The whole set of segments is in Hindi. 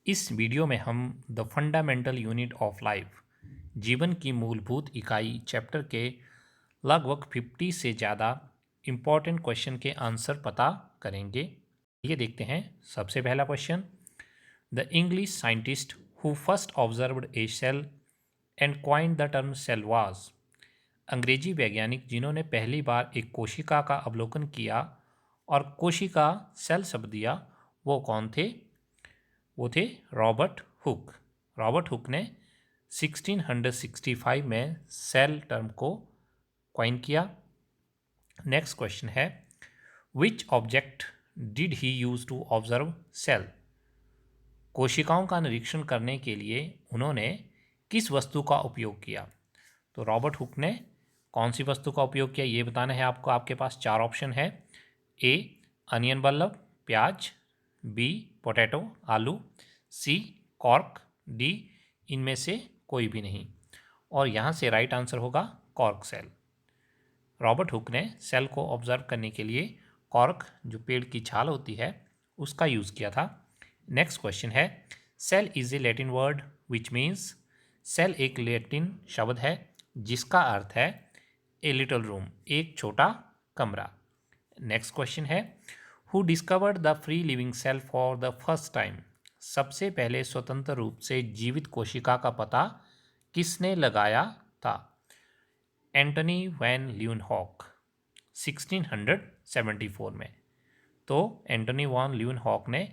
इस वीडियो में हम the fundamental unit of life जीवन की मूलभूत इकाई चैप्टर के लगभग 50 से ज़्यादा इम्पॉर्टेंट क्वेश्चन के आंसर पता करेंगे। ये देखते हैं। सबसे पहला question, the English scientist who first observed a cell and coined the term cell was. अंग्रेजी वैज्ञानिक जिन्होंने पहली बार एक कोशिका का अवलोकन किया और कोशिका सेल शब्द दिया, वो कौन थे? वो थे रॉबर्ट हुक। रॉबर्ट हुक ने 1665 में सेल टर्म को क्वाइन किया। नेक्स्ट क्वेश्चन है, which object did he use to observe cell. कोशिकाओं का निरीक्षण करने के लिए उन्होंने किस वस्तु का उपयोग किया? तो रॉबर्ट हुक ने कौन सी वस्तु का उपयोग किया, ये बताना है आपको। आपके पास चार ऑप्शन है। ए अनियन बल्ब प्याज, बी पोटैटो आलू, सी कॉर्क, डी इनमें से कोई भी नहीं। और यहाँ से राइट आंसर होगा कॉर्क सेल। रॉबर्ट हुक ने सेल को ऑब्जर्व करने के लिए कॉर्क, जो पेड़ की छाल होती है, उसका यूज़ किया था। नेक्स्ट क्वेश्चन है, cell is a Latin word which means. Cell एक लैटिन शब्द है जिसका अर्थ है ए लिटिल रूम, एक छोटा कमरा। नेक्स्ट क्वेश्चन है, who discovered the free living cell for the first time. सबसे पहले स्वतंत्र रूप से जीवित कोशिका का पता किसने लगाया था? एंटनी वैन ल्यूनहॉक 1674 में। तो एंटनी वॉन ल्यूनहॉक ने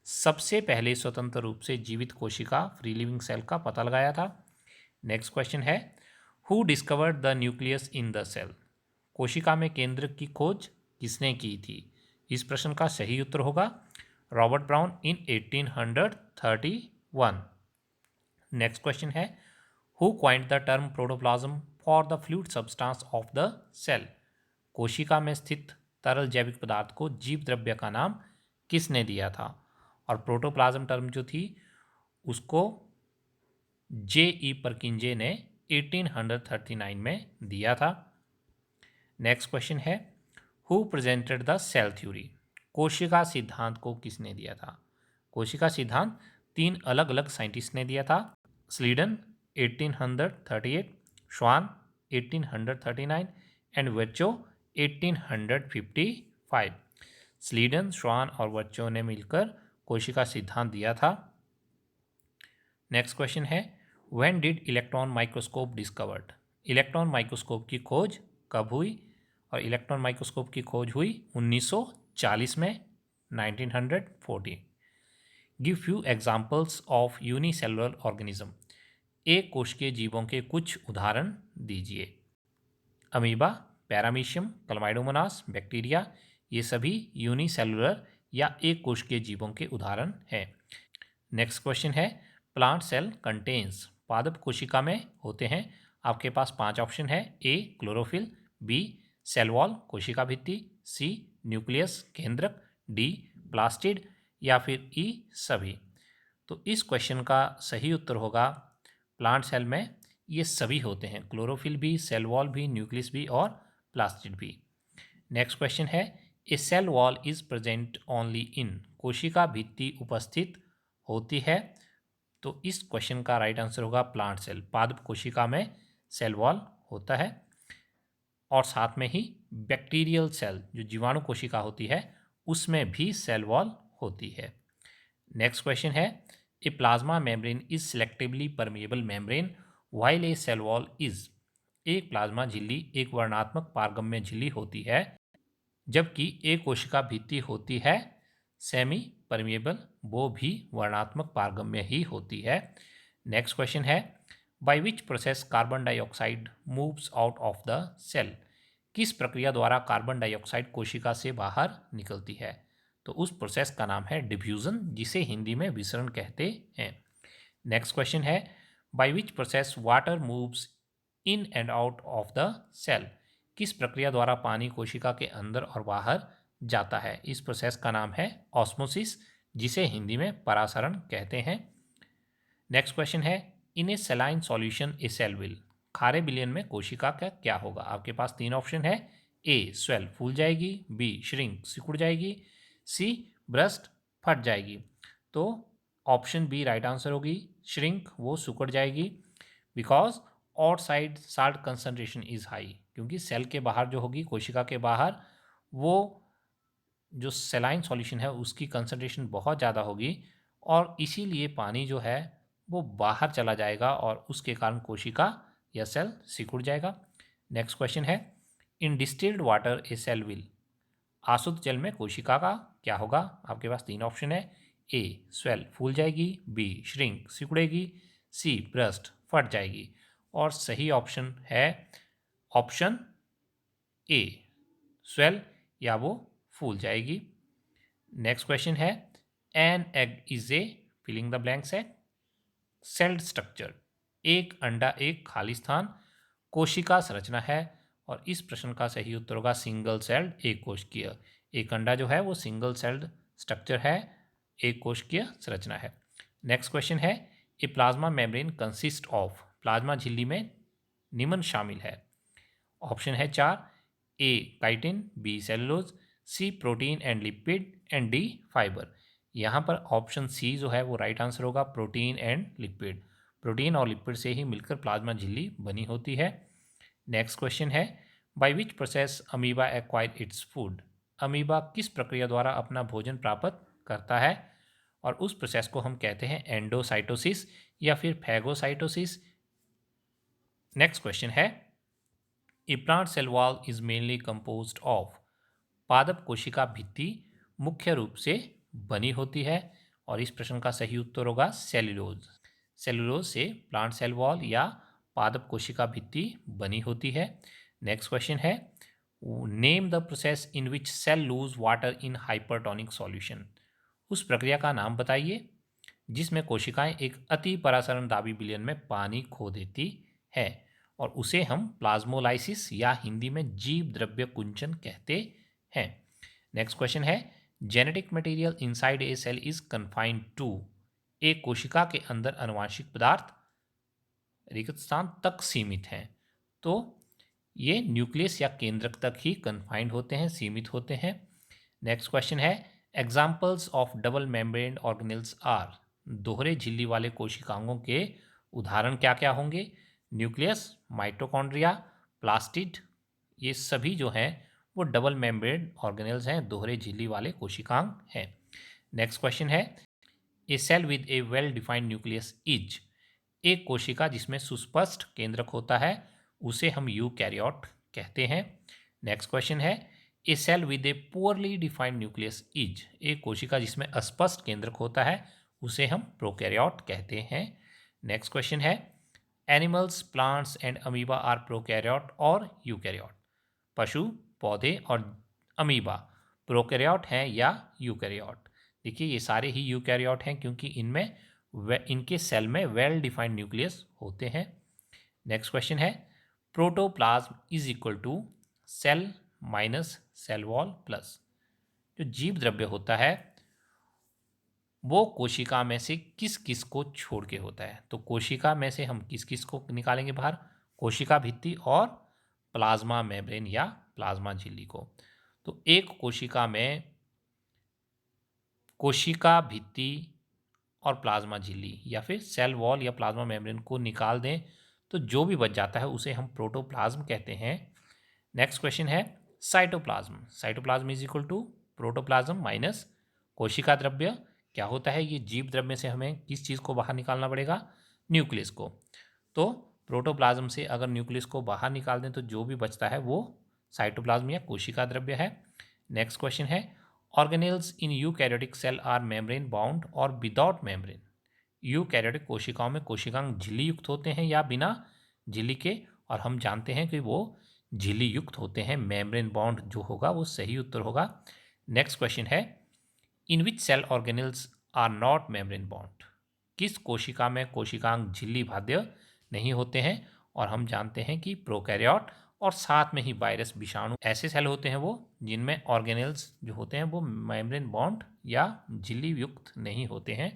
सबसे पहले स्वतंत्र रूप से जीवित कोशिका फ्री लिविंग सेल का पता लगाया था। नेक्स्ट क्वेश्चन है, who discovered the nucleus in the cell. कोशिका में केंद्र की खोज किसने की थी? इस प्रश्न का सही उत्तर होगा Robert Brown in 1831। Next question है, who coined the term protoplasm for the fluid substance of the cell. कोशिका में स्थित तरल जैविक पदार्थ को जीव द्रव्य का नाम किसने दिया था? और प्रोटोप्लाज्म टर्म जो थी उसको J.E. परकिंजे ने 1839 में दिया था। नेक्स्ट क्वेश्चन है, who presented the cell theory. कोशिका सिद्धांत को किसने दिया था? कोशिका सिद्धांत तीन अलग अलग साइंटिस्ट ने दिया था। स्लीडन 1838, श्वान 1839 एंड वर्चो 1855। स्लीडन, श्वान और वर्चो ने मिलकर कोशिका सिद्धांत दिया था। नेक्स्ट क्वेश्चन है, when did electron microscope discovered. Electron microscope की खोज कब हुई? और इलेक्ट्रॉन माइक्रोस्कोप की खोज हुई 1940 में, 1940। Give few examples of unicellular organism. एक कोशिकीय जीवों के कुछ उदाहरण दीजिए। अमीबा, पैरामीशियम, क्लमाइडोमोनास, बैक्टीरिया, ये सभी यूनिसेलुलर या एक कोशिकीय जीवों के उदाहरण हैं। नेक्स्ट क्वेश्चन है, प्लांट सेल कंटेन्स। पादप कोशिका में होते हैं। आपके पास पांच ऑप्शन है। A chlorophyll, B cell wall कोशिका भित्ति, सी न्यूक्लियस केंद्रक, डी प्लास्टिड या फिर ई सभी। तो इस क्वेश्चन का सही उत्तर होगा प्लांट सेल में ये सभी होते हैं, क्लोरोफिल भी, सेल वॉल भी, न्यूक्लियस भी और प्लास्टिड भी। नेक्स्ट क्वेश्चन है, a cell wall is present only in. कोशिका भित्ति उपस्थित होती है। तो इस क्वेश्चन का राइट आंसर होगा प्लांट सेल। पादप कोशिका में सेल वॉल होता है। और साथ में ही बैक्टीरियल सेल, जो जीवाणु कोशिका होती है, उसमें भी सेल वॉल होती है। नेक्स्ट क्वेश्चन है, a plasma membrane is selectively permeable membrane while a cell wall is. एक प्लाज्मा झिल्ली एक वर्णात्मक पारगम्य झिल्ली होती है, जबकि एक कोशिका भित्ति होती है सेमी परमिएबल, वो भी वर्णात्मक पारगम्य ही होती है। नेक्स्ट क्वेश्चन है, by which process carbon dioxide moves out of the cell. किस प्रक्रिया द्वारा कार्बन डाइऑक्साइड कोशिका से बाहर निकलती है? तो उस प्रोसेस का नाम है डिफ्यूजन, जिसे हिंदी में विसरण कहते हैं। नेक्स्ट क्वेश्चन है, by which process water moves in and out of the cell. किस प्रक्रिया द्वारा पानी कोशिका के अंदर और बाहर जाता है? इस प्रोसेस का नाम है ऑस्मोसिस, जिसे हिंदी में परासरण कहते हैं। नेक्स्ट क्वेश्चन है, in a saline solution a cell will. खारे विलयन में कोशिका का क्या होगा? आपके पास तीन ऑप्शन है। ए स्वेल फूल जाएगी, बी श्रिंक सिकुड़ जाएगी, सी ब्रस्ट फट जाएगी। तो ऑप्शन बी राइट आंसर होगी। श्रिंक, वो सिकुड़ जाएगी, because outside salt concentration is high, क्योंकि सेल के बाहर जो होगी, कोशिका के बाहर, वो जो सेलाइन सॉल्यूशन है उसकी कंसनट्रेशन बहुत ज़्यादा होगी और इसीलिए पानी जो है वो बाहर चला जाएगा और उसके कारण कोशिका या सेल सिकुड़ जाएगा। नेक्स्ट क्वेश्चन है, in distilled water a cell will, आशुद्ध जल में कोशिका का क्या होगा? आपके पास तीन ऑप्शन है। ए स्वेल, फूल जाएगी, बी श्रिंक, सिकुड़ेगी, सी ब्रस्ट, फट जाएगी। और सही ऑप्शन है ऑप्शन ए, स्वेल या वो फूल जाएगी। नेक्स्ट क्वेश्चन है, an egg is a, filling the blanks है, सेल्ड स्ट्रक्चर, एक अंडा एक खाली स्थान, कोशिका संरचना है। और इस प्रश्न का सही उत्तर होगा सिंगल सेल्ड एक कोशिकीय। एक अंडा जो है वो सिंगल सेल्ड स्ट्रक्चर है, एक कोशिकीय संरचना है। नेक्स्ट क्वेश्चन है, a plasma membrane consist of, plasma झिल्ली में निम्न शामिल है। ऑप्शन है चार, A chitin, B cellulose, C protein and lipid and D fibre. यहाँ पर ऑप्शन सी जो है वो राइट आंसर होगा, प्रोटीन एंड लिपिड। प्रोटीन और लिपिड से ही मिलकर प्लाज्मा झिल्ली बनी होती है। नेक्स्ट क्वेश्चन है, by which process amoeba acquire its food, amoeba किस प्रक्रिया द्वारा अपना भोजन प्राप्त करता है? और उस प्रोसेस को हम कहते हैं एंडोसाइटोसिस या फिर फैगोसाइटोसिस। नेक्स्ट क्वेश्चन है, a plant cell wall is mainly composed of, पादप कोशिका भित्ति मुख्य रूप से बनी होती है। और इस प्रश्न का सही उत्तर होगा सेल्यूलोज। सेल्यूलोज से प्लांट सेल वॉल या पादप कोशिका भित्ति बनी होती है। नेक्स्ट क्वेश्चन है, name the process in which cell lose water in hypertonic solution, उस प्रक्रिया का नाम बताइए जिसमें कोशिकाएं एक अति परासरण दाबी विलयन में पानी खो देती है, और उसे हम प्लाज्मोलाइसिस या हिंदी में जीव द्रव्य कुंचन कहते हैं। नेक्स्ट क्वेश्चन है, genetic material inside a cell is confined to, एक कोशिका के अंदर आनुवांशिक पदार्थ रिक्त स्थान तक सीमित हैं। तो ये न्यूक्लियस या केंद्रक तक ही कन्फाइंड होते हैं, सीमित होते हैं। नेक्स्ट क्वेश्चन है, examples of double membrane organelles are, दोहरे झिल्ली वाले कोशिकांगों के उदाहरण क्या क्या होंगे? न्यूक्लियस, माइटोकॉन्ड्रिया, प्लास्टिड, ये सभी जो हैं वो डबल मेम्ब्रेन ऑर्गेनेल्स हैं, दोहरे झिल्ली वाले कोशिकांग हैं। नेक्स्ट क्वेश्चन है, a cell with a well defined nucleus is, एक कोशिका जिसमें सुस्पष्ट केंद्रक होता है उसे हम यूकैरियोट कहते हैं। नेक्स्ट क्वेश्चन है, a cell with a poorly defined nucleus is, एक कोशिका जिसमें अस्पष्ट केंद्रक होता है उसे हम प्रोकैरियोट कहते हैं। नेक्स्ट क्वेश्चन है, animals, plants and amoeba are prokaryote और यूकैरियोट, पशु, पौधे और अमीबा प्रोकैरियोट हैं या यूकैरियोट? देखिए ये सारे ही यूकैरियोट हैं क्योंकि इनमें इनके सेल में वेल डिफाइंड न्यूक्लियस होते हैं। नेक्स्ट क्वेश्चन है, protoplasm is equal to cell minus cell wall plus, जो जीव द्रव्य होता है वो कोशिका में से किस किस को छोड़ के होता है? तो कोशिका में से हम किस किस को निकालेंगे बाहर? कोशिका भित्ति और प्लाज्मा मेम्ब्रेन या प्लाज्मा झिल्ली को। तो एक कोशिका में कोशिका भित्ति और प्लाज्मा झिल्ली या फिर सेल वॉल या प्लाज्मा मेम्ब्रेन को निकाल दें तो जो भी बच जाता है उसे हम प्रोटोप्लाज्म कहते हैं। नेक्स्ट क्वेश्चन है, cytoplasm, cytoplasm is equal to protoplasm minus कोशिका द्रव्य, क्या होता है? ये जीव द्रव्य से हमें किस चीज़ को बाहर निकालना पड़ेगा? न्यूक्लियस को। तो प्रोटोप्लाज्म से अगर न्यूक्लियस को बाहर निकाल दें तो जो भी बचता है वो साइटोप्लाज्म या कोशिका द्रव्य है। नेक्स्ट क्वेश्चन है, organelles in eukaryotic cell are membrane bound और विदाउट मेम्ब्रेन, यूकैरियोटिक कोशिकाओं में कोशिकांग झिल्ली युक्त होते हैं या बिना झिल्ली के? और हम जानते हैं कि वो झिल्ली युक्त होते हैं, मेम्ब्रेन बाउंड जो होगा वो सही उत्तर होगा। नेक्स्ट क्वेश्चन है, in which cell organelles are not membrane bound, किस कोशिका में कोशिकांग झिल्ली बाध्य नहीं होते हैं? और हम जानते हैं कि प्रोकैरियोट और साथ में ही वायरस, विषाणु ऐसे सेल होते हैं वो जिनमें ऑर्गेनेल्स जो होते हैं वो मेम्ब्रेन बाउंड या झिल्ली युक्त नहीं होते हैं।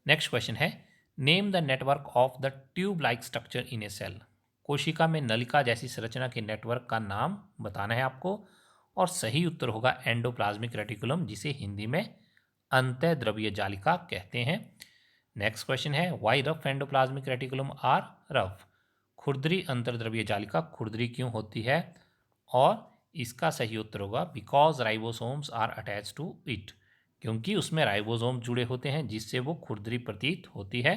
नेक्स्ट क्वेश्चन है, name the network of the tube like structure in a cell, कोशिका में नलिका जैसी संरचना के नेटवर्क का नाम बताना है आपको। और सही उत्तर होगा एंडोप्लाज्मिक रेटिकुलम, जिसे हिंदी में अंतःद्रव्य जालिका कहते हैं। नेक्स्ट क्वेश्चन है why rough endoplasmic reticulum are rough. खुरदरी अंतर्द्रव्य जालिका खुरदरी क्यों होती है? और इसका सही उत्तर होगा because ribosomes are attach to it, क्योंकि उसमें राइबोसोम जुड़े होते हैं जिससे वो खुरदरी प्रतीत होती है।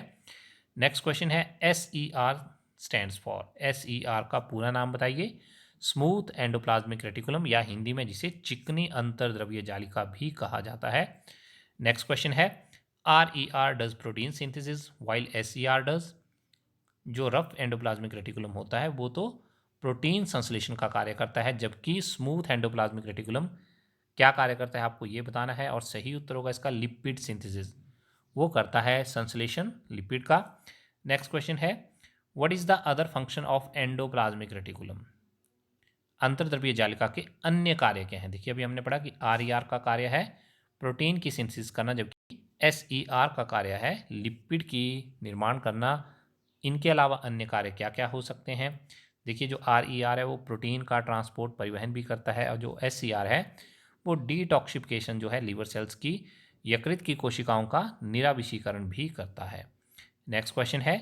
नेक्स्ट क्वेश्चन है SER स्टैंड्स फॉर। SER का पूरा नाम बताइए। स्मूथ एंडोप्लाज्मिक रेटिकुलम, या हिंदी में जिसे चिकनी अंतर्द्रव्य जालिका भी कहा जाता है। नेक्स्ट क्वेश्चन है RER does protein synthesis while SER does. जो रफ एंडोप्लाज्मिक रेटिकुलम होता है वो तो प्रोटीन संश्लेषण का कार्य करता है, जबकि स्मूथ एंडोप्लाज्मिक रेटिकुलम क्या कार्य करता है आपको ये बताना है, और सही उत्तर होगा इसका लिपिड सिंथेसिस। वो करता है संश्लेषण लिपिड का। नेक्स्ट क्वेश्चन है what is the other function of endoplasmic reticulum. अंतर्द्रव्य जालिका के अन्य कार्य क्या हैं? देखिए अभी हमने पढ़ा कि RER का कार्य है प्रोटीन की सिंथेसिस करना, जबकि SER का कार्य है लिपिड की निर्माण करना। इनके अलावा अन्य कार्य क्या क्या हो सकते हैं? देखिए जो RER है वो प्रोटीन का ट्रांसपोर्ट परिवहन भी करता है, और जो SER है वो डिटॉक्सिफिकेशन जो है लीवर सेल्स की यकृत की कोशिकाओं का निराविषीकरण भी करता है। नेक्स्ट क्वेश्चन है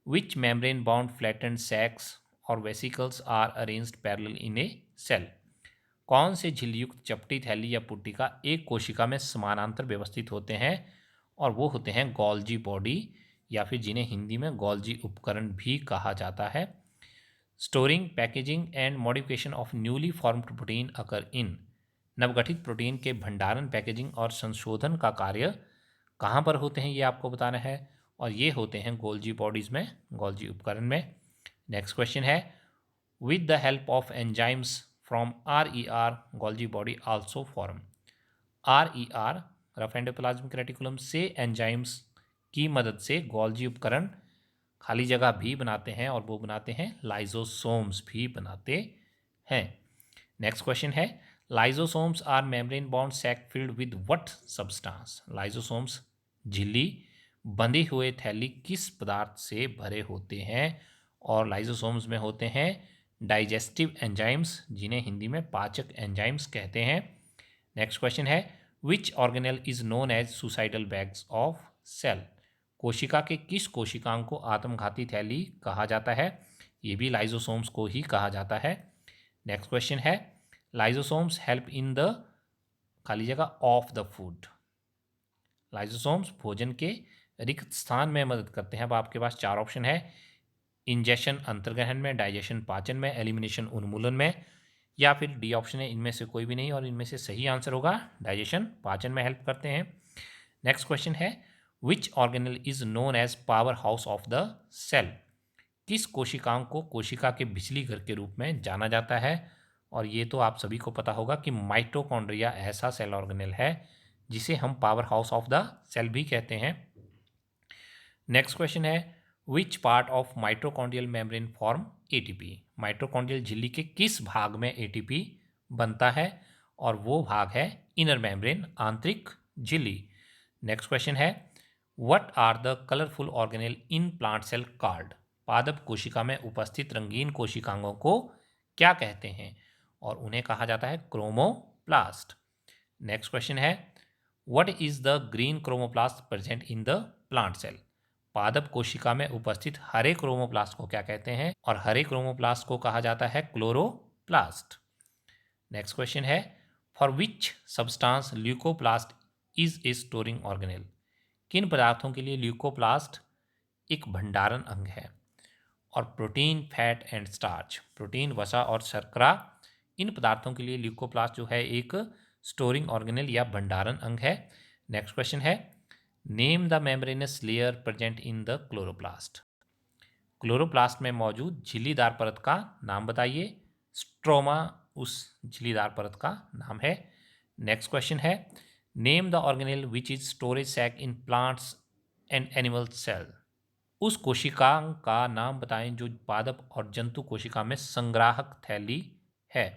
which membrane bound flattened sacs और vesicles are arranged parallel in a cell. कौन से झिल्लीयुक्त चपटी थैली या पुट्टी का एक कोशिका में समानांतर व्यवस्थित होते हैं, और वो होते हैं गोल्जी बॉडी, या फिर जिन्हें हिंदी में गोल्जी उपकरण भी कहा जाता है। Storing, packaging and modification of newly formed protein occur in. नवगठित प्रोटीन के भंडारण, पैकेजिंग और संशोधन का कार्य कहाँ पर होते हैं ये आपको बताना है, और ये होते हैं गोल्जी बॉडीज में, गोल्जी उपकरण में। नेक्स्ट क्वेश्चन है with the help of enzymes from RER Golgi body also form. RER rough endoplasmic reticulum से एंजाइम्स की मदद से गोल्जी उपकरण खाली जगह भी बनाते हैं, और वो बनाते हैं लाइजोसोम्स भी बनाते हैं। नेक्स्ट क्वेश्चन है lysosomes are membrane bound sac filled with what substance. Lysosomes झिल्ली बंधे हुए थैली किस पदार्थ से भरे होते हैं, और लाइजोसोम्स में होते हैं डाइजेस्टिव एंजाइम्स, जिन्हें हिंदी में पाचक एंजाइम्स कहते हैं। नेक्स्ट क्वेश्चन है which organelle is known as suicidal bags of cell. कोशिका के किस कोशिकांग को आत्मघाती थैली कहा जाता है? ये भी लाइजोसोम्स को ही कहा जाता है। नेक्स्ट क्वेश्चन है लाइजोसोम्स हेल्प इन द खाली जगह ऑफ द फूड। लाइजोसोम्स भोजन के रिक्त स्थान में मदद करते हैं। अब आपके पास चार ऑप्शन है इंजेशन अंतर्ग्रहण में, डाइजेशन पाचन में, एलिमिनेशन उन्मूलन में, या फिर डी ऑप्शन है इनमें से कोई भी नहीं, और इनमें से सही आंसर होगा डाइजेशन पाचन में हेल्प करते हैं। नेक्स्ट क्वेश्चन है which organelle is known as power house of the cell. किस कोशिकाओं को कोशिका के बिजली घर के रूप में जाना जाता है, और ये तो आप सभी को पता होगा कि माइटोकॉन्ड्रिया ऐसा सेल ऑर्गेनल है जिसे हम power house of the cell भी कहते हैं। नेक्स्ट क्वेश्चन है which part of mitochondrial membrane form ATP। Mitochondrial झिल्ली के किस भाग में ATP बनता है, और वो भाग है इनर मेम्ब्रेन, आंतरिक झिल्ली। नेक्स्ट क्वेश्चन है what are the colourful organelle in plant cell card. पादप कोशिका में उपस्थित रंगीन कोशिकांगों को क्या कहते हैं, और उन्हें कहा जाता है क्रोमोप्लास्ट। नेक्स्ट क्वेश्चन है what is the green chromoplast present in the plant cell. पादप कोशिका में उपस्थित हरे क्रोमोप्लास्ट को क्या कहते हैं, और हरे क्रोमोप्लास्ट को कहा जाता है क्लोरोप्लास्ट। नेक्स्ट क्वेश्चन है for which substance leucoplast is a storing organelle. किन पदार्थों के लिए ल्यूकोप्लास्ट एक भंडारण अंग है, और protein, fat and starch, protein, वसा और शर्करा, इन पदार्थों के लिए ल्यूकोप्लास्ट जो है एक स्टोरिंग ऑर्गेनेल या भंडारण अंग है। नेक्स्ट क्वेश्चन है name the membranes layer present in the chloroplast. Chloroplast में मौजूद झिल्लीदार परत का नाम बताइए। स्ट्रोमा उस झिल्लीदार परत का नाम है। नेक्स्ट क्वेश्चन है name the organelle which is storage sac in plants and animal cell. उस कोशिका का नाम बताएं जो पादप और जंतु कोशिका में संग्राहक थैली है,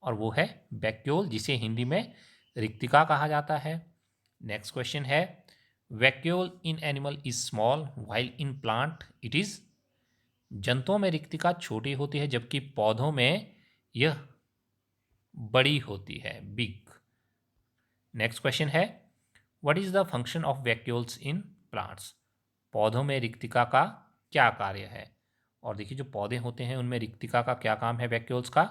और वो है वैक्यूल, जिसे हिंदी में रिक्तिका कहा जाता है। नेक्स्ट क्वेश्चन है vacuole in animal is small while in plant it is. जंतुओं में रिक्तिका छोटी होती है, जबकि पौधों में यह बड़ी होती है, बिग। नेक्स्ट क्वेश्चन है what is the function of vacuoles in plants? पौधों में रिक्तिका का क्या कार्य है? और देखिए जो पौधे होते हैं उनमें रिक्तिका का क्या काम है वैक्यूल्स का?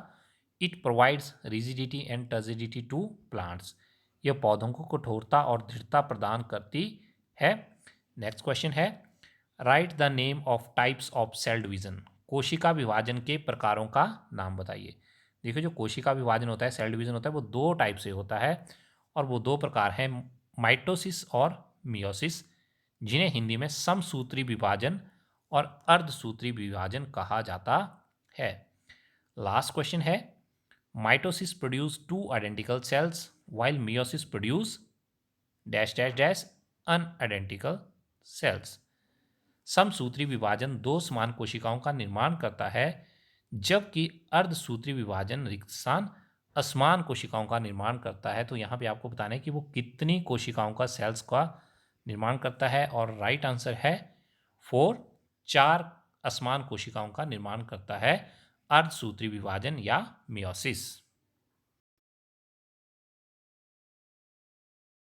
It provides rigidity and turgidity to plants. यह पौधों को कठोरता और दृढ़ता प्रदान करती है। नेक्स्ट क्वेश्चन है, write the name of types of cell division. कोशिका विभाजन के प्रकारों का नाम बताइए। देखिए जो कोशिका विभाजन होता है, सेल डिवीजन होता है, वो दो टाइप से होता है और वो दो प्रकार हैं, माइटोसिस और मियोसिस, जिन्हें हिंदी में समसूत्री विभाजन और अर्धसूत्री विभाजन कहा जाता है। लास्ट क्वेश्चन है, mitosis produce two identical cells while meiosis produce dash dash dash unidentical cells. समसूत्री विभाजन दो समान कोशिकाओं का निर्माण करता है, जबकि अर्धसूत्री विभाजन रिक्त स्थान असमान कोशिकाओं का निर्माण करता है। तो यहाँ पे आपको बताना है कि वो कितनी कोशिकाओं का सेल्स का निर्माण करता है, और राइट आंसर है 4, 4 असमान कोशिकाओं का निर्माण करता है अर्धसूत्री विभाजन या मियोसिस।